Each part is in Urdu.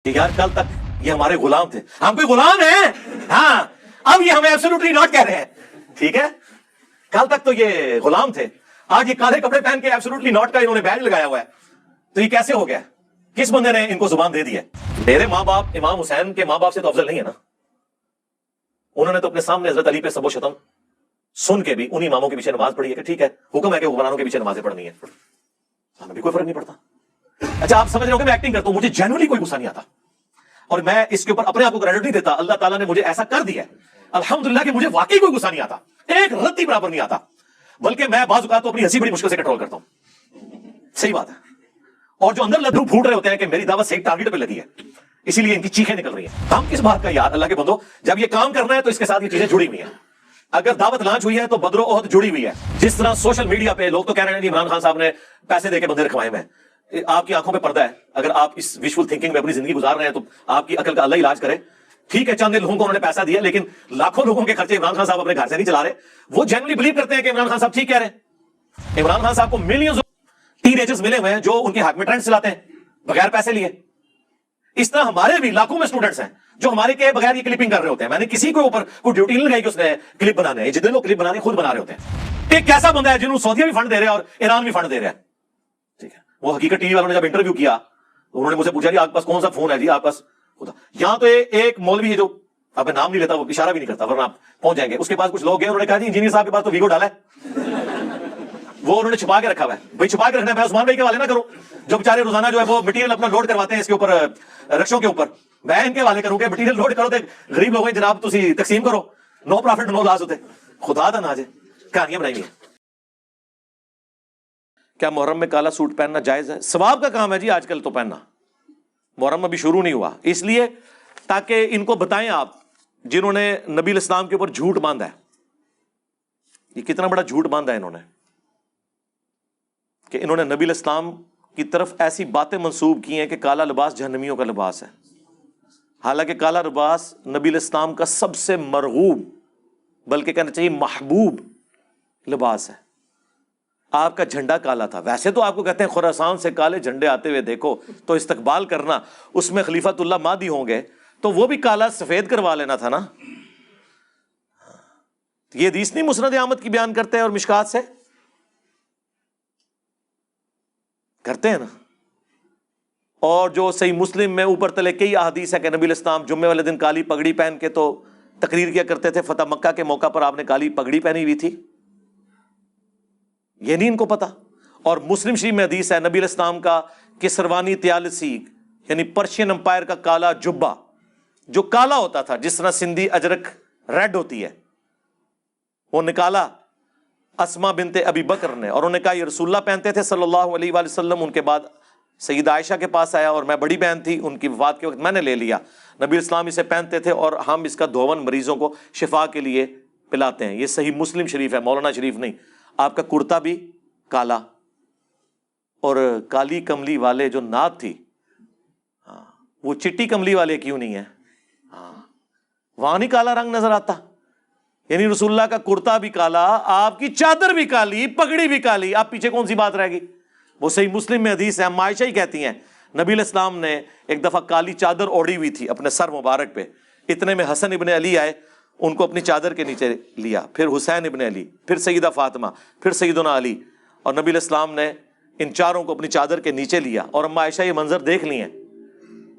کہ یار کل تک یہ ہمارے غلام تھے، ہم کوئی غلام ہیں؟ ہاں، اب یہ ہمیں ایبسولوٹلی ناٹ کہہ رہے ہیں، ٹھیک ہے؟ کل تک تو یہ غلام تھے، آج یہ کالے کپڑے پہن کے ایبسولوٹلی ناٹ کا انہوں نے بیج لگایا ہوا ہے، تو یہ کیسے ہو گیا؟ کس بندے نے ان کو زبان دے دی ہے؟ میرے ماں باپ امام حسین کے ماں باپ سے تو افضل نہیں ہے نا، انہوں نے تو اپنے سامنے حضرت علی پہ سب و شتم سن کے بھی انہی اماموں کے پیچھے نماز پڑھی ہے کہ ٹھیک ہے، حکم ہے کہ حکمرانوں کے پیچھے نمازیں پڑھنی ہے، ہمیں بھی کوئی فرق نہیں پڑتا۔ اچھا آپ سمجھ رہے ہو کہ میں ایکٹنگ کرتا ہوں، مجھے جینوئنلی کوئی غصہ نہیں آتا، اور میں اس کے اوپر اپنے آپ کو کریڈٹ نہیں دیتا، اللہ تعالیٰ نے مجھے ایسا کر دیا ہے الحمدللہ کہ مجھے واقعی کوئی غصہ نہیں آتا، ایک رتی برابر نہیں آتا، بلکہ میں بعض اوقات تو اپنی ہنسی بڑی مشکل سے کنٹرول کرتا ہوں، صحیح بات ہے، اور جو اندر لڈو پھوٹ رہے ہوتے ہیں کہ میری دعوت صحیح ٹارگٹ پہ لگی ہے، اسی لیے ان کی چیخیں نکل رہی ہیں۔ ہم کس بات کا یار اللہ کے بندو، جب یہ کام کرنا ہے تو اس کے ساتھ یہ چیزیں جڑی ہوئی ہیں، اگر دعوت لانچ ہوئی ہے تو بدر و احد جڑی ہوئی ہے۔ جس طرح سوشل میڈیا پہ لوگ تو کہہ رہے ہیں کہ عمران خان صاحب نے پیسے دے کے بندے رکھوائے ہیں، آپ کی آنکھوں پہ پردہ ہے، اگر آپ اس ویژول تھنکنگ میں اپنی زندگی گزار رہے ہیں تو آپ کی عقل کا اللہ علاج کرے۔ ٹھیک ہے چند لوگوں کو انہوں نے پیسہ دیا، لیکن لاکھوں لوگوں کے خرچے عمران خان صاحب اپنے گھر سے نہیں چلا رہے، وہ جنرلی بلیو کرتے ہیں کہ عمران خان صاحب ٹھیک کہہ رہے ہیں۔ عمران خان صاحب کو ملینز ٹین ایجرز ملے ہوئے ہیں جو ان کے حق میں ٹرینڈ چلاتے ہیں بغیر پیسے لیے۔ اس طرح ہمارے بھی لاکھوں میں اسٹوڈنٹس ہیں جو ہمارے کے بغیر یہ کلپنگ کر رہے ہوتے ہیں، میں نے کسی کے اوپر کوئی ڈیوٹی نہیں لگائی کہ اس نے کلپ بنانے ہیں، جتنے لوگ کلپ بنانے خود بنا رہے ہوتے ہیں۔ ایک کیسا بندہ ہے جنہوں سعودیہ بھی فنڈ دے رہے ہیں اور ایران بھی فنڈ دے رہے ہیں، ٹھیک ہے؟ وہ حقیقت ٹی وی والوں نے جب انٹرویو کیا تو انہوں نے مجھ سے پوچھا جی آپ کے پاس کون سا فون ہے جی آپ پاس خدا، یہاں تو ایک مولوی ہے جو آپ کا نام نہیں لیتا، وہ اشارہ بھی نہیں کرتا ورنہ آپ پہنچ جائیں گے، اس کے پاس کچھ لوگ گئے، انہوں نے کہا جی انجینئر صاحب کے پاس تو ویگو ڈالا ہے، وہ انہوں نے چھپا کے رکھا ہوا ہے۔ بھائی چھپا کے رکھنا ہے، میں عثمان بھائی کے حوالے نہ کروں جو بیچارے روزانہ جو ہے وہ مٹیریل اپنا لوڈ کرواتے ہیں اس کے اوپر رکشوں کے اوپر، میں ان کے حوالے کروں کہ مٹیریل لوڈ کرو تے غریب لوگوں جناب تسی تقسیم کرو، نو پروفٹ نو لاس ہوتے، خدا دا ناز ہے، کہانیاں بنائی ہیں۔ کیا محرم میں کالا سوٹ پہننا جائز ہے؟ ثواب کا کام ہے جی آج کل تو پہننا، محرم ابھی شروع نہیں ہوا، اس لیے تاکہ ان کو بتائیں آپ جنہوں نے نبی الاسلام کے اوپر جھوٹ باندھا ہے، یہ کتنا بڑا جھوٹ باندھا ہے انہوں نے، کہ انہوں نے نبی الاسلام کی طرف ایسی باتیں منسوب کی ہیں کہ کالا لباس جہنمیوں کا لباس ہے، حالانکہ کالا لباس نبی الاسلام کا سب سے مرغوب بلکہ کہنا چاہیے محبوب لباس ہے۔ آپ کا جھنڈا کالا تھا، ویسے تو آپ کو کہتے ہیں خراسان سے کالے جھنڈے آتے ہوئے دیکھو تو استقبال کرنا، اس میں خلیفۃ اللہ مہدی ہوں گے تو وہ بھی کالا سفید کروا لینا تھا نا۔ یہ حدیث نہیں مسند احمد کی بیان کرتے ہیں اور مشکات سے کرتے ہیں نا، اور جو صحیح مسلم میں اوپر تلے کئی احادیث ہے کہ نبی الاسلام جمعے والے دن کالی پگڑی پہن کے تو تقریر کیا کرتے تھے، فتح مکہ کے موقع پر آپ نے کالی پگڑی پہنی ہوئی تھی، یہ نہیں ان کو پتا۔ اور مسلم شریف میں حدیث ہے نبی الاسلام کا کسروانی طیالسی یعنی پرشین امپائر کا کالا جبہ جو کالا ہوتا تھا جس طرح سندھی اجرک ریڈ ہوتی ہے، وہ نکالا اسما بنت ابی بکر نے، اور انہوں نے کہا یہ رسول اللہ پہنتے تھے صلی اللہ علیہ وآلہ وسلم، ان کے بعد سیدہ عائشہ کے پاس آیا اور میں بڑی بہن تھی، ان کی وفات کے وقت میں نے لے لیا، نبی اسلام اسے پہنتے تھے اور ہم اس کا دھون مریضوں کو شفا کے لیے پلاتے ہیں۔ یہ صحیح مسلم شریف ہے، مولانا شریف نہیں۔ آپ کا کرتا بھی کالا، اور کالی کملی والے جو نعت تھی وہ چٹی کملی والے کیوں نہیں ہے؟ وہاں نہیں کالا رنگ نظر آتا؟ یعنی رسول اللہ کا کرتا بھی کالا، آپ کی چادر بھی کالی، پگڑی بھی کالی، آپ پیچھے کون سی بات رہ گئی؟ وہ صحیح مسلم میں حدیث ہے، ہم عائشہ ہی کہتی ہیں نبی علیہ السلام نے ایک دفعہ کالی چادر اوڑھی ہوئی تھی اپنے سر مبارک پہ، اتنے میں حسن ابن علی آئے، ان کو اپنی چادر کے نیچے لیا، پھر حسین ابن علی، پھر سیدہ فاطمہ، پھر سیدنا علی، اور نبی علیہ السلام نے ان چاروں کو اپنی چادر کے نیچے لیا، اور اما عائشہ یہ منظر دیکھ لی ہیں،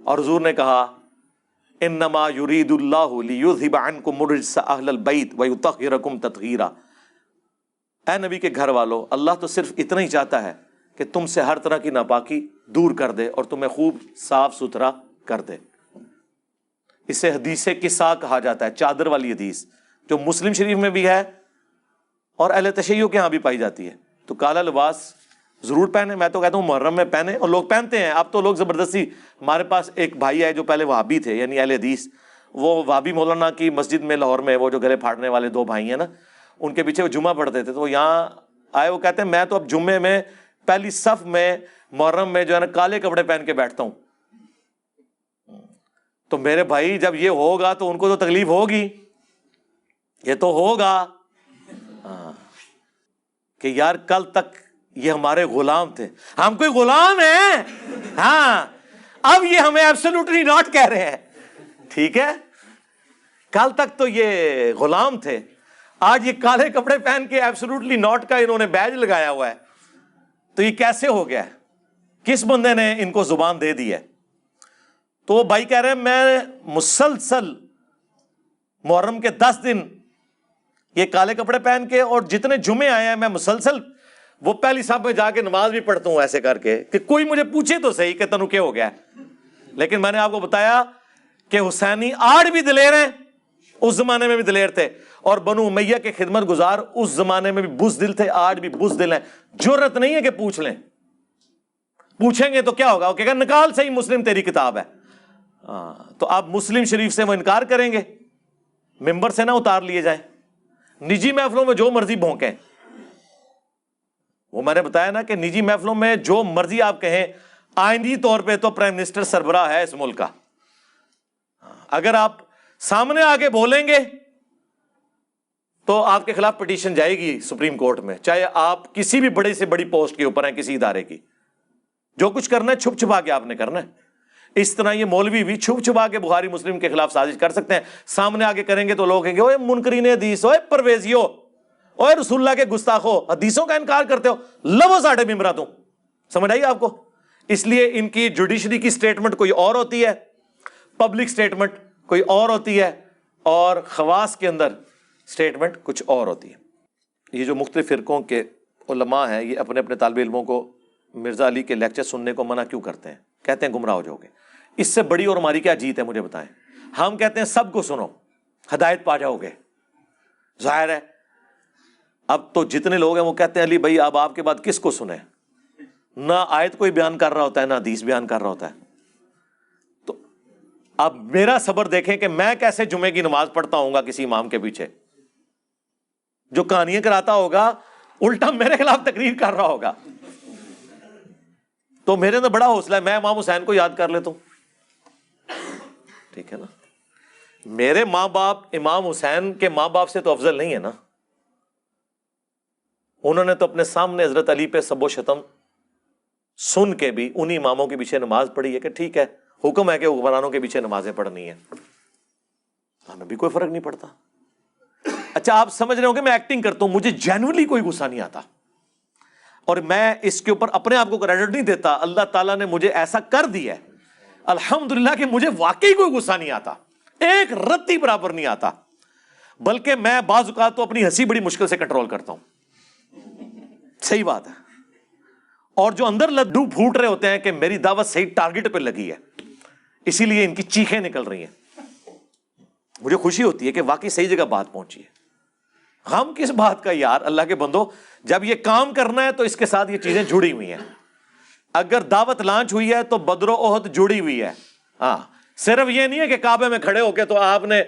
اور حضور نے کہا انما یرید اللہ لیذھب عنکم الرجس اہل البیت ویطہرکم تطہیرا، اے نبی کے گھر والو، اللہ تو صرف اتنا ہی چاہتا ہے کہ تم سے ہر طرح کی ناپاکی دور کر دے اور تمہیں خوب صاف ستھرا کر دے۔ اسے حدیث قصہ کہا جاتا ہے، چادر والی حدیث جو مسلم شریف میں بھی ہے اور اہل تشیع کے ہاں بھی پائی جاتی ہے۔ تو کالا لباس ضرور پہنے، میں تو کہتا ہوں محرم میں پہنے، اور لوگ پہنتے ہیں، اب تو لوگ زبردستی، ہمارے پاس ایک بھائی ہے جو پہلے وہابی تھے یعنی اہل حدیث، وہ وہابی مولانا کی مسجد میں لاہور میں وہ جو گلے پھاڑنے والے دو بھائی ہیں نا، ان کے پیچھے وہ جمعہ پڑھتے تھے، تو وہ یہاں آئے، وہ کہتے ہیں میں تو اب جمعے میں پہلی صف میں محرم میں جو ہے نا کالے کپڑے پہن کے بیٹھتا ہوں۔ تو میرے بھائی جب یہ ہوگا تو ان کو تو تکلیف ہوگی، یہ تو ہوگا کہ یار کل تک یہ ہمارے غلام تھے، ہم کوئی غلام ہیں؟ ہاں، اب یہ ہمیں ایبسولوٹلی ناٹ کہہ رہے ہیں. ٹھیک ہے, کل تک تو یہ غلام تھے, آج یہ کالے کپڑے پہن کے ایبسولوٹلی ناٹ کا انہوں نے بیج لگایا ہوا ہے. تو یہ کیسے ہو گیا ہے؟ کس بندے نے ان کو زبان دے دی ہے؟ تو وہ بھائی کہہ رہے ہیں میں مسلسل محرم کے 10 دن یہ کالے کپڑے پہن کے, اور جتنے جمعے آئے ہیں میں مسلسل وہ پہلی صف میں جا کے نماز بھی پڑھتا ہوں ایسے کر کے کہ کوئی مجھے پوچھے تو صحیح کہ تنو کیا ہو گیا. لیکن میں نے آپ کو بتایا کہ حسینی آج بھی دلیر ہیں, اس زمانے میں بھی دلیر تھے, اور بنو امیہ کے خدمت گزار اس زمانے میں بھی بزدل تھے, آج بھی بزدل ہیں. جرت نہیں ہے کہ پوچھ لیں, پوچھیں گے تو کیا ہوگا, وہ کہے گا نکال صحیح مسلم تیری کتاب ہے. تو آپ مسلم شریف سے وہ انکار کریں گے, ممبر سے نہ اتار لیے جائیں, نجی محفلوں میں جو مرضی بھونکیں. وہ میں نے بتایا نا کہ نجی محفلوں میں جو مرضی آپ کہیں, آئندی طور پہ تو پرائم منسٹر سربراہ ہے اس ملک کا. اگر آپ سامنے آگے بولیں گے تو آپ کے خلاف پٹیشن جائے گی سپریم کورٹ میں, چاہے آپ کسی بھی بڑی سے بڑی پوسٹ کے اوپر ہیں کسی ادارے کی. جو کچھ کرنا ہے چھپ چھپا کے آپ نے کرنا ہے. اس طرح یہ مولوی بھی چھپ چھپا کے بخاری مسلم کے خلاف سازش کر سکتے ہیں. سامنے آگے کریں گے تو لوگ کہیں گے اوے منکرین حدیث, اوے پرویزیو, اوے رسول اللہ کے گستاخو, حدیثوں کا انکار کرتے ہو, لو ساڑھے ممبرا تم. سمجھ آئی آپ کو؟ اس لیے ان کی جوڈیشری کی سٹیٹمنٹ کوئی اور ہوتی ہے, پبلک سٹیٹمنٹ کوئی اور ہوتی ہے, اور خواص کے اندر سٹیٹمنٹ کچھ اور ہوتی ہے. یہ جو مختلف فرقوں کے علماء ہیں یہ اپنے اپنے طالب علموں کو مرزا علی کے لیکچر سننے کو منع کیوں کرتے ہیں؟ کہتے ہیں گمراہ ہو جاؤ گے. اس سے بڑی اور ہماری کیا جیت ہے مجھے بتائیں؟ ہم کہتے ہیں سب کو سنو, ہدایت پا جاؤ گے. ظاہر ہے اب تو جتنے لوگ ہیں وہ کہتے ہیں علی بھائی اب آپ کے بعد کس کو سنیں, نہ آیت کوئی بیان کر رہا ہوتا ہے نہ حدیث بیان کر رہا ہوتا ہے. تو اب میرا صبر دیکھیں کہ میں کیسے جمعے کی نماز پڑھتا ہوں گا کسی امام کے پیچھے جو کہانیاں کراتا ہوگا, الٹا میرے خلاف تقریر کر رہا ہوگا. تو میرے اندر بڑا حوصلہ ہے, میں امام حسین کو یاد کر لیتا ہوں. ٹھیک ہے نا, میرے ماں باپ امام حسین کے ماں باپ سے تو افضل نہیں ہے نا. انہوں نے تو اپنے سامنے حضرت علی پہ سب و شتم سن کے بھی انہی اماموں کے پیچھے نماز پڑھی ہے کہ ٹھیک ہے حکم ہے کہ حکمرانوں کے پیچھے نمازیں پڑھنی ہے, ہمیں بھی کوئی فرق نہیں پڑتا. اچھا آپ سمجھ رہے ہو کہ میں ایکٹنگ کرتا ہوں, مجھے جینوئنلی کوئی غصہ نہیں آتا, اور میں اس کے اوپر اپنے آپ کو کریڈٹ نہیں دیتا. اللہ تعالیٰ نے مجھے ایسا کر دیا ہے الحمدللہ کہ مجھے واقعی کوئی غصہ نہیں آتا, ایک رتی برابر نہیں آتا. بلکہ میں بعض اوقات تو اپنی ہنسی بڑی مشکل سے کنٹرول کرتا ہوں. صحیح بات ہے. اور جو اندر لڈو پھوٹ رہے ہوتے ہیں کہ میری دعوت صحیح ٹارگٹ پہ لگی ہے, اسی لیے ان کی چیخیں نکل رہی ہیں. مجھے خوشی ہوتی ہے کہ واقعی صحیح جگہ بات پہنچی ہے. غم کس بات کا یار, اللہ کے بندو, جب یہ کام کرنا ہے تو اس کے ساتھ یہ چیزیں جڑی ہوئی ہیں. اگر دعوت لانچ ہوئی ہے تو بدر و احد جڑی ہوئی ہے. ہاں, صرف یہ نہیں ہے کہ کعبے میں کھڑے ہو کے تو آپ نے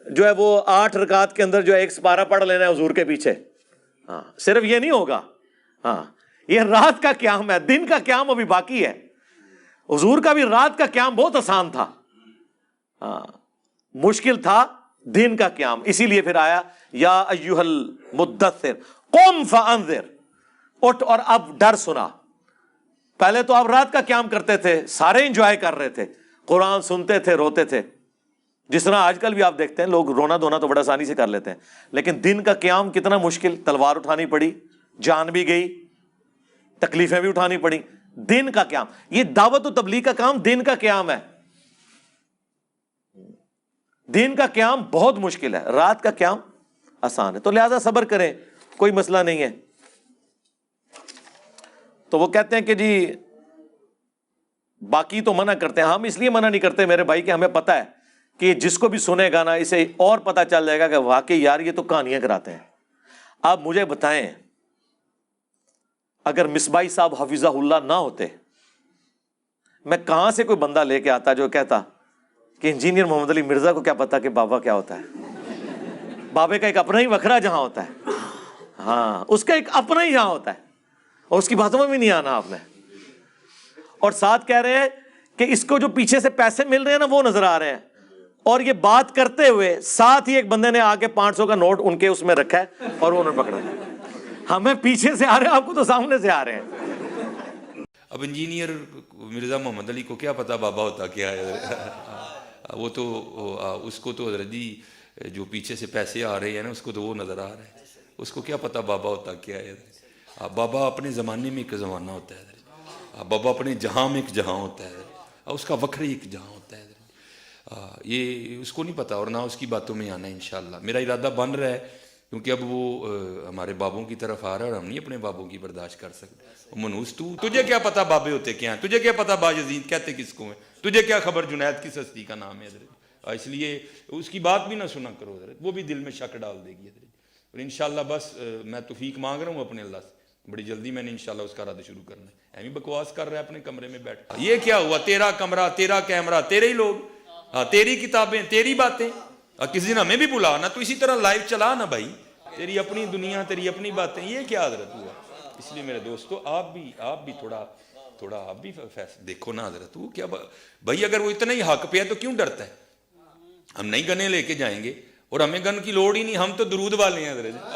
جو ہے وہ 8 رکعت کے اندر جو ہے ایک سپارہ پڑھ لینا ہے حضور کے پیچھے. ہاں, صرف یہ نہیں ہوگا. ہاں, یہ رات کا قیام ہے, دن کا قیام ابھی باقی ہے. حضور کا بھی رات کا قیام بہت آسان تھا, ہاں مشکل تھا دن کا قیام. اسی لیے پھر آیا یا ایھا المدثر قم فانذر, اٹھ اور اب ڈر سنا. پہلے تو آپ رات کا قیام کرتے تھے, سارے انجوائے کر رہے تھے, قرآن سنتے تھے, روتے تھے. جس طرح آج کل بھی آپ دیکھتے ہیں لوگ رونا دھونا تو بڑا آسانی سے کر لیتے ہیں, لیکن دن کا قیام کتنا مشکل. تلوار اٹھانی پڑی, جان بھی گئی, تکلیفیں بھی اٹھانی پڑی. دن کا قیام, یہ دعوت و تبلیغ کا کام دن کا قیام ہے. دن کا قیام بہت مشکل ہے, رات کا قیام آسان ہے. تو لہذا صبر کریں, کوئی مسئلہ نہیں ہے. تو وہ کہتے ہیں کہ جی باقی تو منع کرتے ہیں. ہم اس لیے منع نہیں کرتے میرے بھائی کہ ہمیں پتہ ہے کہ جس کو بھی سنے گا نا اسے اور پتہ چل جائے گا کہ واقعی یار یہ تو کہانیاں کراتے ہیں. آپ مجھے بتائیں اگر مصباحی صاحب حفظہ اللہ نہ ہوتے, میں کہاں سے کوئی بندہ لے کے آتا جو کہتا کہ انجینئر محمد علی مرزا کو کیا پتا کہ بابا کیا ہوتا ہے. بابے کا ایک اپنا ہی وکھرا جہاں ہوتا ہے, ہاں اس کا ایک اپنا ہی جہاں ہوتا ہے, اور اس کی باتوں میں بھی نہیں آنا آپ نے. اور ساتھ کہہ رہے ہیں کہ اس کو جو پیچھے سے پیسے مل رہے ہیں نا وہ نظر آ رہے ہیں. اور یہ بات کرتے ہوئے ساتھ ہی ایک بندے نے آ کے 500 کا نوٹ ان کے اس میں رکھا ہے اور وہ انہوں نے پکڑا. ہمیں پیچھے سے آ رہے ہیں, آپ کو تو سامنے سے آ رہے ہیں. اب انجینئر مرزا محمد علی کو کیا پتہ بابا ہوتا کیا ہے؟ وہ تو اس کو تو حضرت جی جو پیچھے سے پیسے آ رہے ہیں نا اس کو تو وہ نظر آ رہا ہے، اس کو کیا پتہ بابا ہوتا کیا ہے؟ بابا اپنے زمانے میں ایک زمانہ ہوتا ہے، بابا اپنے جہاں میں ایک جہاں ہوتا ہے، اس کا وکھری ایک جہاں ہوتا ہے، یہ اس کو نہیں پتہ اور نہ اس کی باتوں میں آنا ہے انشاءاللہ۔ میرا ارادہ بن رہا ہے کیونکہ اب وہ ہمارے بابوں کی طرف آ رہا ہے اور ہم نہیں اپنے بابوں کی برداشت کر سکتے۔ منوس تجھے کیا پتہ بابے ہوتے کیا ہیں، تجھے کیا پتہ باجزید کہتے کس کو ہیں، تجھے کیا خبر جنید کس ہستی کا نام ہے حضرت، اس لیے اس کی بات بھی نہ سنا کرو حضرت، وہ بھی دل میں شک ڈال دے گی حضرت۔ اور انشاءاللہ بس میں توفیق مانگ رہا ہوں اپنے اللہ سے، بڑی جلدی میں نے انشاءاللہ اس کا رد شروع کرنا ہے۔ ایمی بکواس کر رہا ہے اپنے کمرے میں بیٹھ، یہ کیا ہوا، تیرا کمرہ، تیرا کیمرہ، تیرے ہی لوگ، تیری کتابیں، تیری باتیں، کسی دن ہمیں بھی بلا نا، تو اسی طرح لائیو چلا نا بھائی، تیری اپنی دنیا، تیری اپنی باتیں، یہ کیا حضرت ہوا؟ اس لیے میرے دوستو آپ بھی تھوڑا آپ بھی دیکھو نا حضرت، وہ کیا بھائی، اگر وہ اتنا ہی حق پہ ہے تو کیوں ڈرتا ہے؟ ہم نہیں گنے لے کے جائیں گے اور ہمیں گن کی لوڑ ہی نہیں، ہم تو درود والے ہیں حضرت،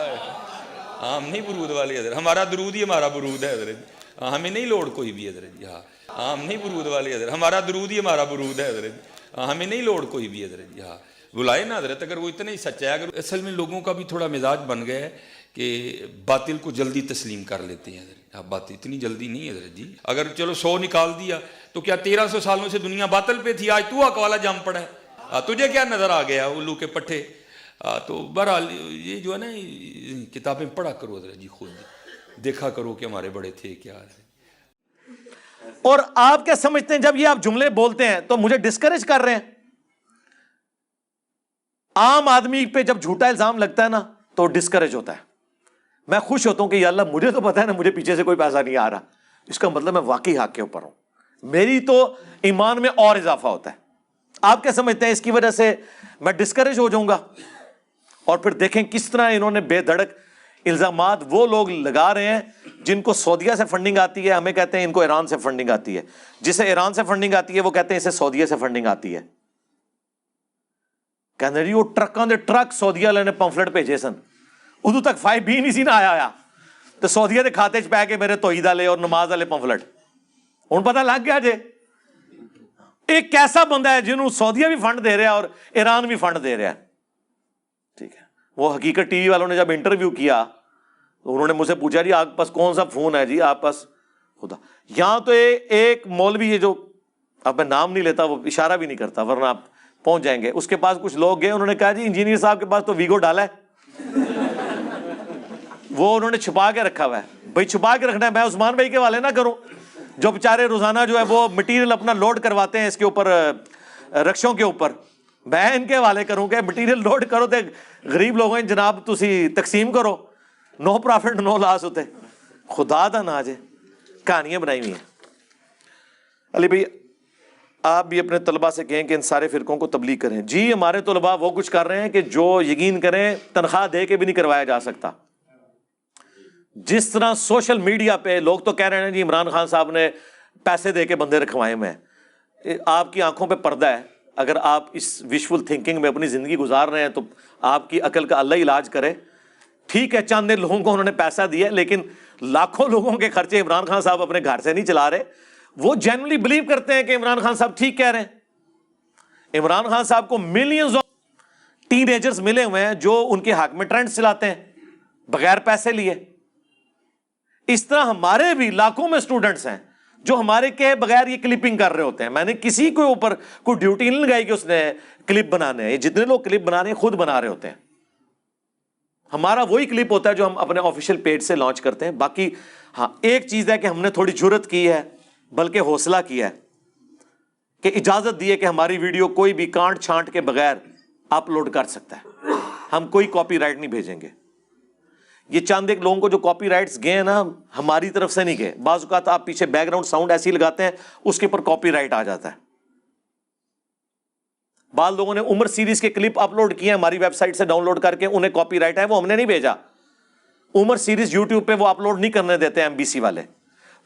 ہم نہیں برود والے حضرت، ہمارا درود ہی ہمارا برود ہے حضرت، ہمیں نہیں لوڑ کوئی بھی حضرت، ہم نہیں برود والے حضرت، ہمارا درود ہی ہمارا برود ہے حضرت، ہمیں نہیں لوڑ کوئی بھی حضرت، بلائے نا حضرت، اگر وہ اتنا ہی سچا ہے۔ اگر اصل میں لوگوں کا بھی تھوڑا مزاج بن گیا ہے کہ باطل کو جلدی تسلیم کر لیتے ہیں حضرت، بات اتنی جلدی نہیں حضرت جی، اگر چلو 100 نکال دیا تو کیا 1300 سالوں سے دنیا باطل پہ تھی، آج تو حق والا جم پڑا ہے، تجھے کیا نظر آ گیا الو کے پٹھے؟ تو بہرحال یہ جو ہے نا کتابیں پڑھا کرو حضرت جی، خود دیکھا کرو کہ ہمارے بڑے تھے کیا ہے۔ اور آپ کیا سمجھتے ہیں جب یہ آپ جملے بولتے ہیں تو مجھے ڈسکریج کر رہے ہیں؟ عام آدمی پہ جب جھوٹا الزام لگتا ہے نا تو ڈسکریج ہوتا ہے، میں خوش ہوتا ہوں کہ یا اللہ مجھے تو پتا ہے نا مجھے پیچھے سے کوئی پیسہ نہیں آ رہا، اس کا مطلب میں واقعی حق کے اوپر ہوں، میری تو ایمان میں اور اضافہ ہوتا ہے۔ آپ کیا سمجھتے ہیں اس کی وجہ سے میں ڈسکریج ہو جاؤں گا؟ اور پھر دیکھیں کس طرح انہوں نے بے دھڑک الزامات وہ لوگ لگا رہے ہیں جن کو سعودیہ سے فنڈنگ آتی ہے، ہمیں کہتے ہیں ان کو ایران سے فنڈنگ آتی ہے، جسے ایران سے فنڈنگ آتی ہے وہ کہتے ہیں اسے سعودیہ سے فنڈنگ آتی ہے۔ کہنے رہی وہ ٹرکاں دے ٹرک سعودیہ والے نے پمفلٹ بھیجے سن، ادو تک 5B نہیں سی نہ آیا تو سعودیہ دے کھاتے چ پہ کے میرے توحید والے اور نماز والے پمفلٹ ہوں پتہ لگ گیا جے۔ ایک کیسا بندہ ہے جنہوں سعودیہ بھی فنڈ دے رہا ہے اور ایران بھی فنڈ دے رہا ہے، ٹھیک ہے۔ وہ حقیقت ٹی وی والوں نے جب انٹرویو کیا انہوں نے مجھ سے پوچھا جی آپ کے پاس کون سا فون ہے جی آپ پاس، خدا یہاں تو ایک مولوی ہے جو اب میں نام نہیں لیتا، وہ اشارہ بھی نہیں کرتا ورنہ آپ پہنچ جائیں گے، اس کے پاس کچھ لوگ گئے، انہوں نے کہا جی انجینئر صاحب کے پاس تو ویگو ڈالا ہے، وہ انہوں نے چھپا کے رکھا ہوا ہے۔ بھائی چھپا کے رکھنا ہے، میں عثمان بھائی کے والے نہ کروں جو بیچارے روزانہ جو ہے وہ مٹیریل اپنا لوڈ کرواتے ہیں اس کے اوپر رکشوں کے اوپر، میں ان کے حوالے کروں کہ مٹیریل لوڈ کرو تے غریب لوگوں جناب تسی تقسیم کرو، نو پرافٹ نو لاس ہوتے، خدا دا نا جے کہانیاں بنائی ہوئی ہیں۔ علی بھائی آپ بھی اپنے طلباء سے کہیں کہ ان سارے فرقوں کو تبلیغ کریں۔ جی ہمارے طلباء وہ کچھ کر رہے ہیں کہ جو یقین کریں تنخواہ دے کے بھی نہیں کروایا جا سکتا۔ جس طرح سوشل میڈیا پہ لوگ تو کہہ رہے ہیں جی عمران خان صاحب نے پیسے دے کے بندے رکھوائے ہوئے ہیں، آپ کی آنکھوں پہ پردہ ہے، اگر آپ اس وشفل تھنکنگ میں اپنی زندگی گزار رہے ہیں تو آپ کی عقل کا اللہ علاج کرے۔ ٹھیک ہے چند لوگوں کو انہوں نے پیسہ دیا لیکن لاکھوں لوگوں کے خرچے عمران خان صاحب اپنے گھر سے نہیں چلا رہے، وہ جینولی بلیو کرتے ہیں کہ عمران خان صاحب ٹھیک کہہ رہے ہیں۔ عمران خان صاحب کو ملینز آف ٹین ایجرز ملے ہوئے ہیں جو ان کے حق میں ٹرینڈ چلاتے ہیں بغیر پیسے لیے۔ اس طرح ہمارے بھی لاکھوں میں اسٹوڈنٹس ہیں جو ہمارے کے بغیر یہ کلپنگ کر رہے ہوتے ہیں۔ میں نے کسی کے اوپر کوئی ڈیوٹی نہیں لگائی کہ اس نے کلپ بنانے ہیں، یہ جتنے لوگ کلپ بنا رہے ہیں خود بنا رہے ہوتے ہیں۔ ہمارا وہی کلپ ہوتا ہے جو ہم اپنے آفیشیل پیج سے لانچ کرتے ہیں۔ باقی ہاں ایک چیز ہے کہ ہم نے تھوڑی جرت کی ہے بلکہ حوصلہ کیا ہے کہ اجازت دی ہے کہ ہماری ویڈیو کوئی بھی کانٹ چھانٹ کے بغیر اپلوڈ کر سکتا ہے، ہم کوئی کاپی رائٹ نہیں بھیجیں گے۔ یہ چند ایک لوگوں کو جو کاپی رائٹس گئے ہیں نا ہماری طرف سے نہیں گئے، بعض اوقات آپ پیچھے بیک گراؤنڈ ساؤنڈ ایسی لگاتے ہیں اس کے اوپر کاپی رائٹ آ جاتا ہے۔ بعض لوگوں نے عمر سیریز کے کلپ اپلوڈ کیے ہیں ہماری ویب سائٹ سے ڈاؤن لوڈ کر کے، انہیں کاپی رائٹ ہے، وہ ہم نے نہیں بھیجا۔ عمر سیریز یوٹیوب پہ وہ اپلوڈ نہیں کرنے دیتے ہیں MBC والے،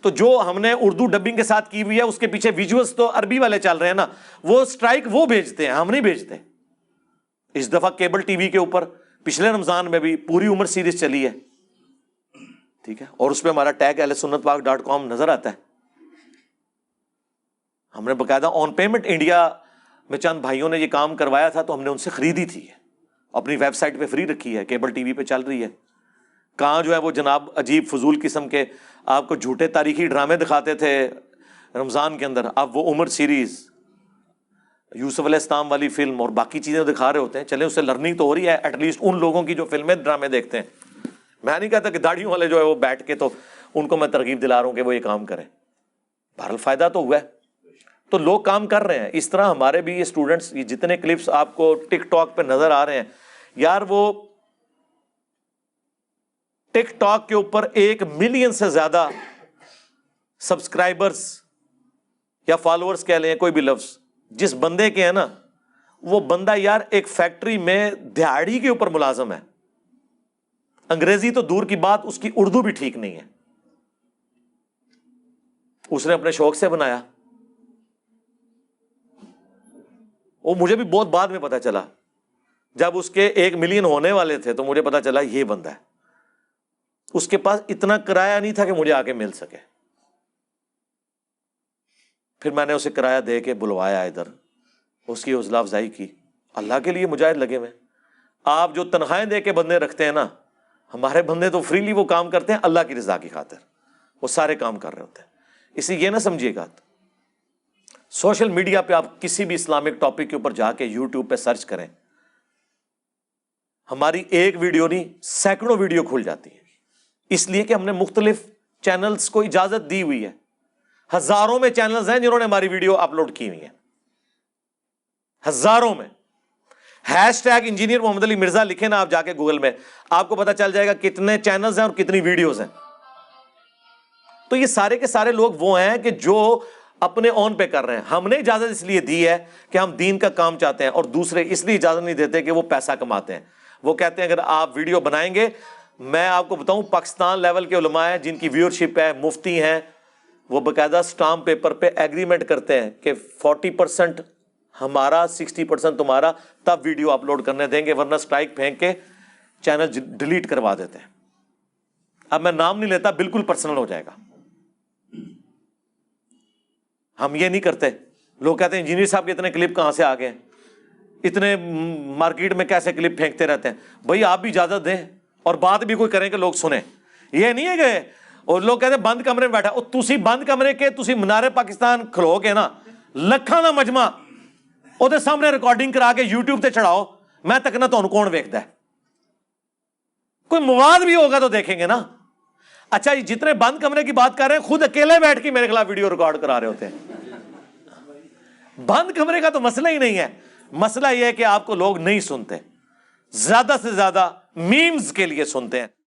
تو جو ہم نے اردو ڈبنگ کے ساتھ کی ہوئی ہے اس کے پیچھے ویژولز تو عربی والے چل رہے ہیں نا، وہ اسٹرائک وہ بھیجتے ہیں، ہم نہیں بھیجتے۔ اس دفعہ کیبل ٹی وی کے اوپر پچھلے رمضان میں بھی پوری عمر سیریز چلی ہے، ٹھیک ہے، اور اس پہ ہمارا ٹیگ اہلسنتپاک.com نظر آتا ہے۔ ہم نے باقاعدہ آن پیمنٹ انڈیا میں چند بھائیوں نے یہ کام کروایا تھا تو ہم نے ان سے خریدی تھی، اپنی ویب سائٹ پہ فری رکھی ہے، کیبل ٹی وی پہ چل رہی ہے. کہاں جو ہے وہ جناب عجیب فضول قسم کے آپ کو جھوٹے تاریخی ڈرامے دکھاتے تھے رمضان کے اندر، اب وہ عمر سیریز، یوسف علیہ السلام والی فلم اور باقی چیزیں دکھا رہے ہوتے ہیں. چلیں اس سے لرننگ تو ہو رہی ہے ایٹ لیسٹ ان لوگوں کی جو فلمیں ڈرامے دیکھتے ہیں. میں نہیں کہتا کہ داڑھیوں والے جو ہے وہ بیٹھ کے تو ان کو میں ترغیب دلا رہا ہوں کہ وہ یہ کام کریں، بہرحال فائدہ تو ہوا ہے. تو لوگ کام کر رہے ہیں. اس طرح ہمارے بھی یہ اسٹوڈنٹس، یہ جتنے کلپس آپ کو ٹک ٹاک پہ نظر آ رہے ہیں، یار وہ ٹک ٹاک کے اوپر 1 ملین سے زیادہ سبسکرائبرز یا فالوورز کہہ لیں، کوئی بھی لفظ جس بندے کے ہیں نا، وہ بندہ یار ایک فیکٹری میں دہاڑی کے اوپر ملازم ہے. انگریزی تو دور کی بات، اس کی اردو بھی ٹھیک نہیں ہے. اس نے اپنے شوق سے بنایا. وہ مجھے بھی بہت بعد میں پتا چلا، جب اس کے 1 ملین ہونے والے تھے تو مجھے پتا چلا یہ بندہ ہے. اس کے پاس اتنا کرایہ نہیں تھا کہ مجھے آ کے مل سکے. پھر میں نے اسے کرایہ دے کے بلوایا ادھر، اس کی حوصلہ افزائی کی. اللہ کے لیے مجاہد لگے ہوئے. آپ جو تنخواہیں دے کے بندے رکھتے ہیں نا، ہمارے بندے تو فریلی وہ کام کرتے ہیں اللہ کی رضا کی خاطر، وہ سارے کام کر رہے ہوتے ہیں. اسی یہ نہ سمجھیے گا، سوشل میڈیا پہ آپ کسی بھی اسلامک ٹاپک کے اوپر جا کے یوٹیوب پہ سرچ کریں، ہماری ایک ویڈیو نہیں سینکڑوں ویڈیو کھل جاتی ہے. اس لیے کہ ہم نے مختلف چینلز کو اجازت دی ہوئی ہے. ہزاروں میں چینلز ہیں جنہوں نے ہماری ویڈیو اپلوڈ کی ہوئی ہیں، ہزاروں میں. #، انجینئر محمد علی مرزا لکھیں نا آپ جا کے گوگل میں، آپ کو پتا چل جائے گا کتنے چینلز ہیں اور کتنی ویڈیوز ہیں. تو یہ سارے کے سارے لوگ وہ ہیں کہ جو اپنے اون پہ کر رہے ہیں. ہم نے اجازت اس لیے دی ہے کہ ہم دین کا کام چاہتے ہیں، اور دوسرے اس لیے اجازت نہیں دیتے کہ وہ پیسہ کماتے ہیں. وہ کہتے ہیں اگر آپ ویڈیو بنائیں گے، میں آپ کو بتاؤں پاکستان لیول کے علماء ہیں جن کی ویورشپ ہے، مفتی ہیں، وہ باقاعدہ سٹامپ پیپر پہ ایگریمنٹ کرتے ہیں کہ 40% ہمارا 60% تمہارا، تب ویڈیو اپلوڈ کرنے دیں گے، ورنہ سٹرائک پھینک کے چینل ڈیلیٹ کروا دیتے ہیں. اب میں نام نہیں لیتا، بالکل پرسنل ہو جائے گا. ہم یہ نہیں کرتے. لوگ کہتے ہیں انجینئر صاحب کے اتنے کلپ کہاں سے آ گئے، اتنے مارکیٹ میں کیسے کلپ پھینکتے رہتے ہیں. بھائی آپ بھی اجازت دیں اور بات بھی کوئی کریں کہ لوگ سنیں. یہ نہیں ہے کہ اور لوگ کہتے ہیں بند کمرے میں بیٹھا. تسی بند کمرے کے تسی منارے پاکستان کھلو کے نا لکھاں دا مجمع وہ سامنے ریکارڈنگ کرا کے یوٹیوب تے چڑھاؤ، میں تک نہ تو کون ویکھدا ہے. کوئی مواد بھی ہوگا تو دیکھیں گے نا. اچھا یہ جتنے بند کمرے کی بات کر رہے ہیں خود اکیلے بیٹھ کے میرے خلاف ویڈیو ریکارڈ کرا رہے ہوتے ہیں. بند کمرے کا تو مسئلہ ہی نہیں ہے. مسئلہ یہ ہے کہ آپ کو لوگ نہیں سنتے، زیادہ سے زیادہ میمز کے لیے سنتے ہیں.